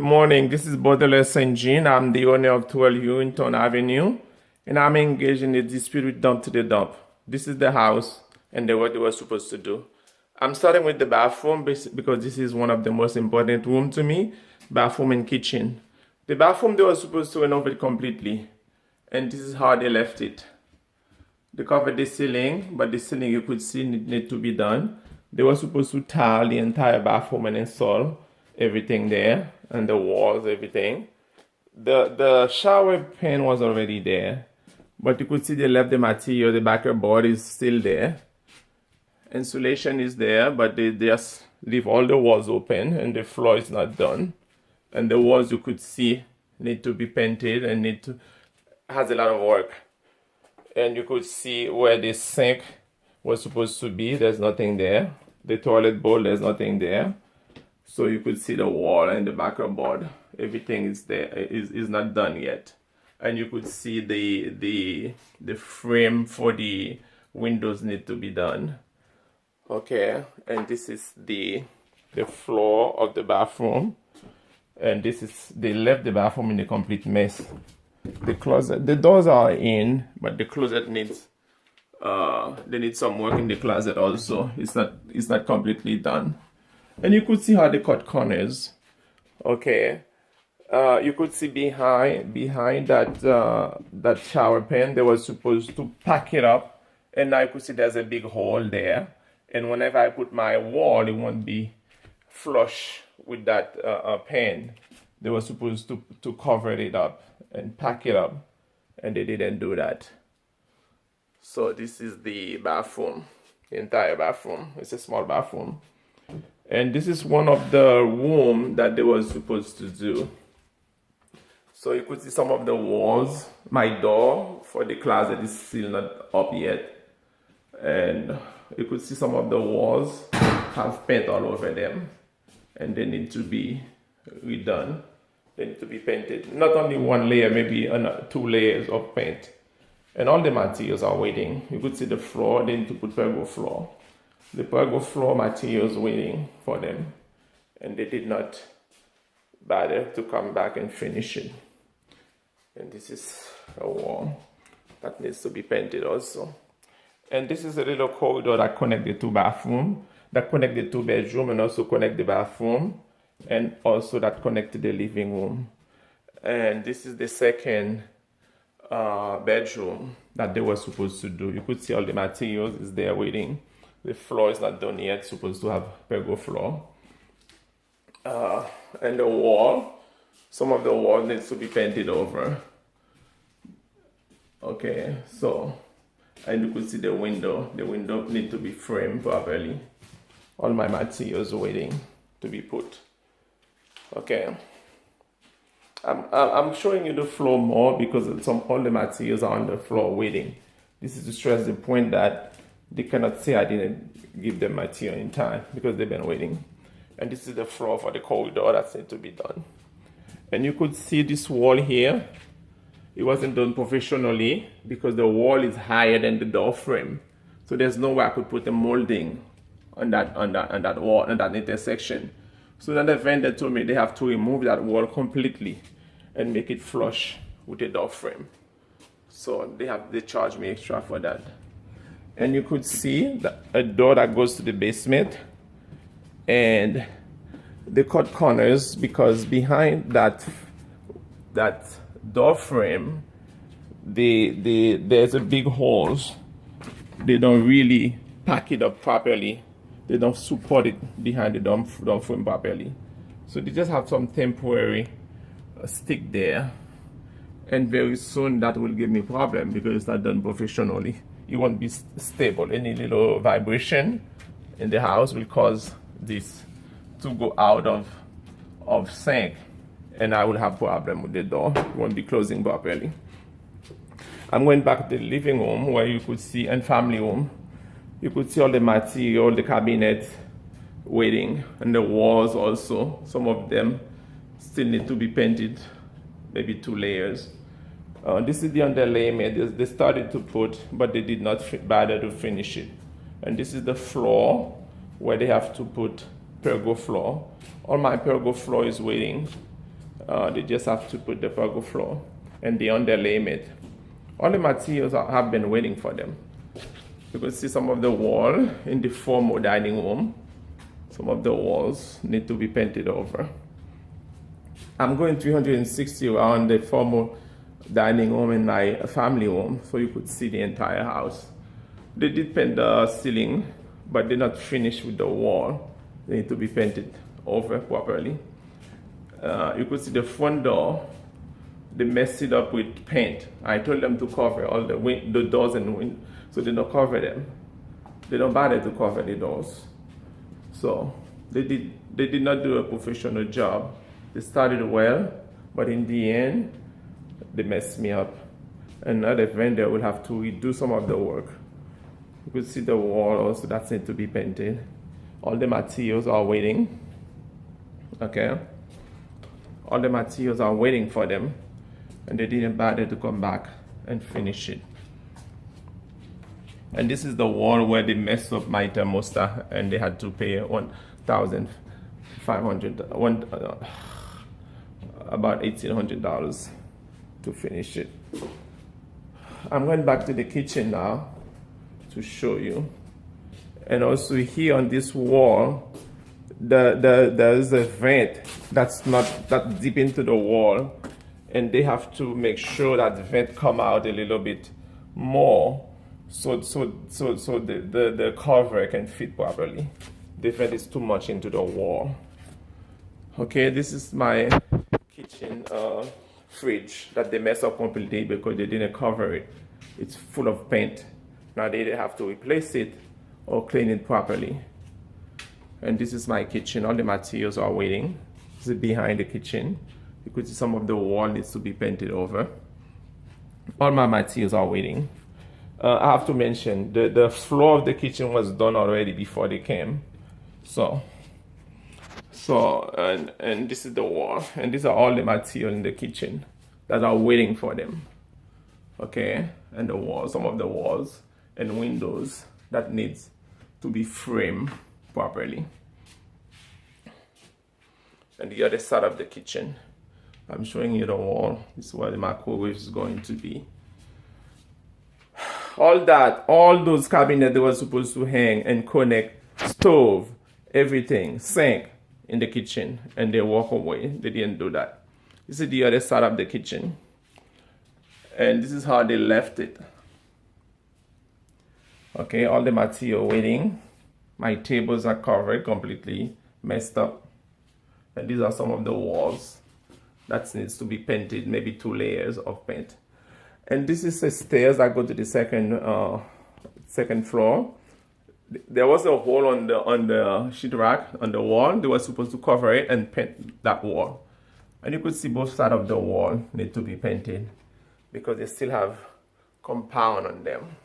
Good morning, this is Baudelaire St.Jean. I'm the owner of 12 Ewington Avenue, and I'm engaged in a dispute with Dump to the Dump. This is the house and what they were supposed to do. I'm starting with the bathroom because this is one of the most important rooms to me, bathroom and kitchen. The bathroom they were supposed to renovate completely, and this is how they left it. They covered the ceiling, but the ceiling you could see need to be done. They were supposed to tile the entire bathroom and install everything there, and the walls, everything. The shower pan was already there, but you could see they left the material. The backer board is still there. Insulation is there, but they just leave all the walls open, and the floor is not done. And the walls you could see need to be painted and has a lot of work. And you could see where the sink was supposed to be. There's nothing there. The toilet bowl, there's nothing there. So you could see the wall and the backer board. Everything is there, is not done yet. And you could see the frame for the windows need to be done. Okay, and this is the floor of the bathroom. And this is, they left the bathroom in a complete mess. The closet, the doors are in, but the closet needs, they need some work in the closet also. It's not completely done. And you could see how they cut corners. Okay, you could see behind that shower pan, they were supposed to pack it up, and now you could see there's a big hole there. And whenever I put my wall, it won't be flush with that pan. They were supposed to cover it up and pack it up, and they didn't do that. So this is the bathroom, the entire bathroom. It's a small bathroom. And this is one of the rooms that they were supposed to do. So you could see some of the walls. My door for the closet is still not up yet. And you could see some of the walls have paint all over them. And they need to be redone. They need to be painted. Not only one layer, maybe 2 layers of paint. And all the materials are waiting. You could see the floor. They need to put pergo floor. The pergo floor materials waiting for them, and they did not bother to come back and finish it. And this is a wall that needs to be painted also. And this is a little corridor that connects the 2 bathrooms, that connects the 2 bedrooms, and also connect the bathroom, and also that connects the living room. And this is the second bedroom that they were supposed to do. You could see all the materials is there waiting. The floor is not done yet, supposed to have pergo floor. And the wall, some of the wall needs to be painted over. Okay, so, and you could see the window need to be framed properly. All my materials waiting to be put. Okay. I'm showing you the floor more because all the materials are on the floor waiting. This is to stress the point that they cannot say I didn't give them material in time because they've been waiting. And this is the floor for the corridor that needs to be done. And you could see this wall here. It wasn't done professionally because the wall is higher than the door frame. So there's no way I could put a molding on that wall, on that intersection. So then the vendor told me they have to remove that wall completely and make it flush with the door frame. So they charge me extra for that. And you could see a door that goes to the basement, and they cut corners because behind that door frame, there's a big holes. They don't really pack it up properly. They don't support it behind the door frame properly. So they just have some temporary stick there, and very soon that will give me problem because it's not done professionally. It won't be stable. Any little vibration in the house will cause this to go out of sync, and I will have problem with the door. It won't be closing properly. I'm going back to the living room where you could see, and family room. You could see all the material, the cabinets waiting, and the walls also. Some of them still need to be painted, maybe 2 layers. This is the underlayment they started to put, but they did not bother to finish it. And this is the floor where they have to put pergo floor. All my pergo floor is waiting. They just have to put the pergo floor and the underlayment. All the materials have been waiting for them. You can see some of the wall in the formal dining room. Some of the walls need to be painted over. I'm going 360 around the formal dining room and my family room so you could see the entire house. They did paint the ceiling, but they're not finished with the wall. They need to be painted over properly. You could see the front door. They messed it up with paint. I told them to cover all the doors and windows, so they don't cover them. They don't bother to cover the doors. So they did not do a professional job. They started well, but in the end, they messed me up. Another vendor will have to redo some of the work. You could see the wall also that needs to be painted. All the materials are waiting. Okay? All the materials are waiting for them, and they didn't bother to come back and finish it. And this is the wall where they messed up my thermostat, and they had to pay $1,500, about $1,800 to finish it. I'm going back to the kitchen now to show you. And also here on this wall, there's a vent that's not that deep into the wall, and they have to make sure that the vent come out a little bit more so the cover can fit properly. The vent is too much into the wall. Okay, this is my kitchen fridge that they messed up completely because they didn't cover it. It's full of paint. Now they have to replace it or clean it properly. And this is my kitchen. All the materials are waiting. This is behind the kitchen. You could see some of the wall needs to be painted over. All my materials are waiting. I have to mention the floor of the kitchen was done already before they came. And this is the wall, and these are all the material in the kitchen that are waiting for them. Okay, and the walls, some of the walls and windows that needs to be framed properly. And the other side of the kitchen, I'm showing you the wall. This is where the microwave is going to be. All those cabinets they were supposed to hang and connect stove, everything, sink in the kitchen, and they walk away. They didn't do that. This is the other side of the kitchen, and this is how they left it. Okay, all the material waiting. My tables are covered, completely messed up, and these are some of the walls that needs to be painted, maybe 2 layers of paint. And this is the stairs that go to the second floor. There was a hole on the sheetrock on the wall. They were supposed to cover it and paint that wall. And you could see both sides of the wall need to be painted because they still have compound on them.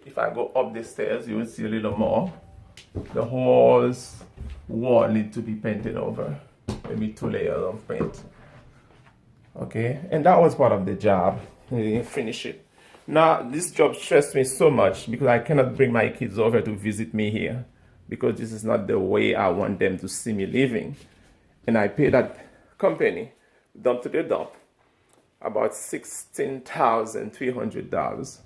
If I go up the stairs, you will see a little more. The whole wall need to be painted over. Maybe 2 layers of paint. Okay, and that was part of the job. They didn't finish it. Now, this job stressed me so much because I cannot bring my kids over to visit me here because this is not the way I want them to see me living. And I pay that company, dump to the dump, about $16,300,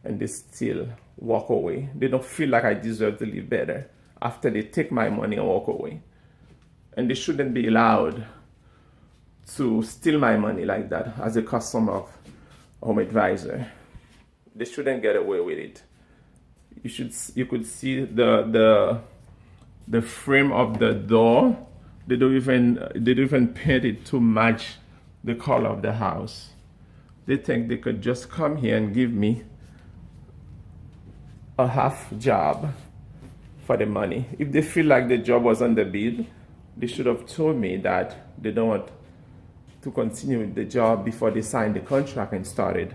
and they still walk away. They don't feel like I deserve to live better after they take my money and walk away. And they shouldn't be allowed to steal my money like that as a customer of Home Advisor. They shouldn't get away with it. You could see the frame of the door. They don't even paint it to match the color of the house. They think they could just come here and give me a half job for the money. If they feel like the job was on the bid, they should have told me that they don't want to continue with the job before they signed the contract and started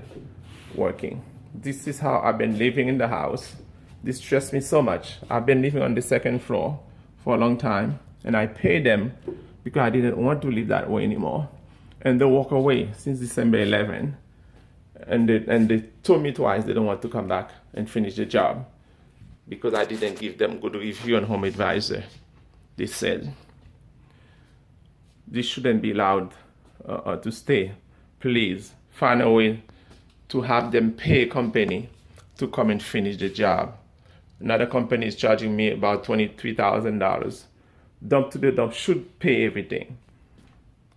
working. This is how I've been living in the house. This stressed me so much. I've been living on the second floor for a long time, and I paid them because I didn't want to live that way anymore. And they walk away since December 11. And they told me twice they don't want to come back and finish the job because I didn't give them good review on Home Advisor. They said. This shouldn't be allowed to stay. Please find a way to have them pay a company to come and finish the job. Another company is charging me about $23,000. Dump to the Dump should pay everything.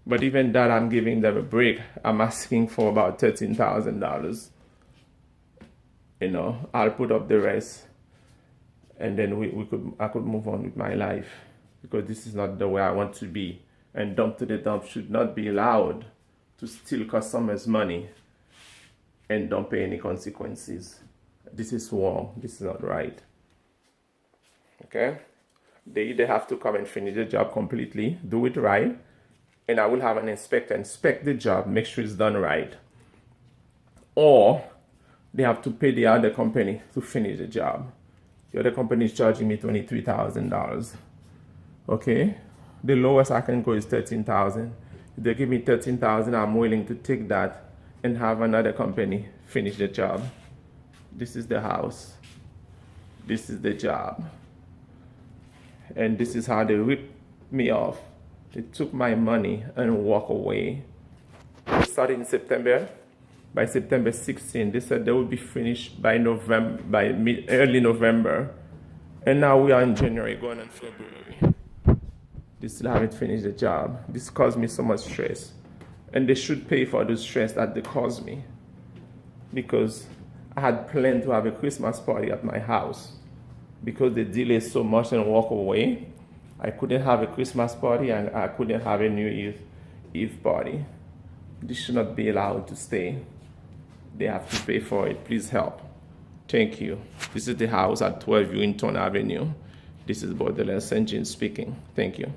But even that, I'm giving them a break. I'm asking for about $13,000. I'll put up the rest, and then I could move on with my life, because this is not the way I want to be. And Dump to the Dump should not be allowed to steal customers' money and don't pay any consequences. This is wrong. This is not right. Okay? They either have to come and finish the job completely, do it right, and I will have an inspector inspect the job, make sure it's done right. Or they have to pay the other company to finish the job. The other company is charging me $23,000. Okay? The lowest I can go is $13,000. If they give me $13,000, I'm willing to take that and have another company finish the job. This is the house. This is the job. And this is how they ripped me off. They took my money and walk away. It started in September. By September 16, they said they would be finished by early November. And now we are in January, going on February. They still haven't finished the job. This caused me so much stress. And they should pay for the stress that they caused me. Because I had planned to have a Christmas party at my house. Because they delayed so much and walk away, I couldn't have a Christmas party and I couldn't have a New Eve party. This should not be allowed to stay. They have to pay for it. Please help. Thank you. This is the house at 12 Ewington Avenue. This is Baudelaire St.Jean speaking. Thank you.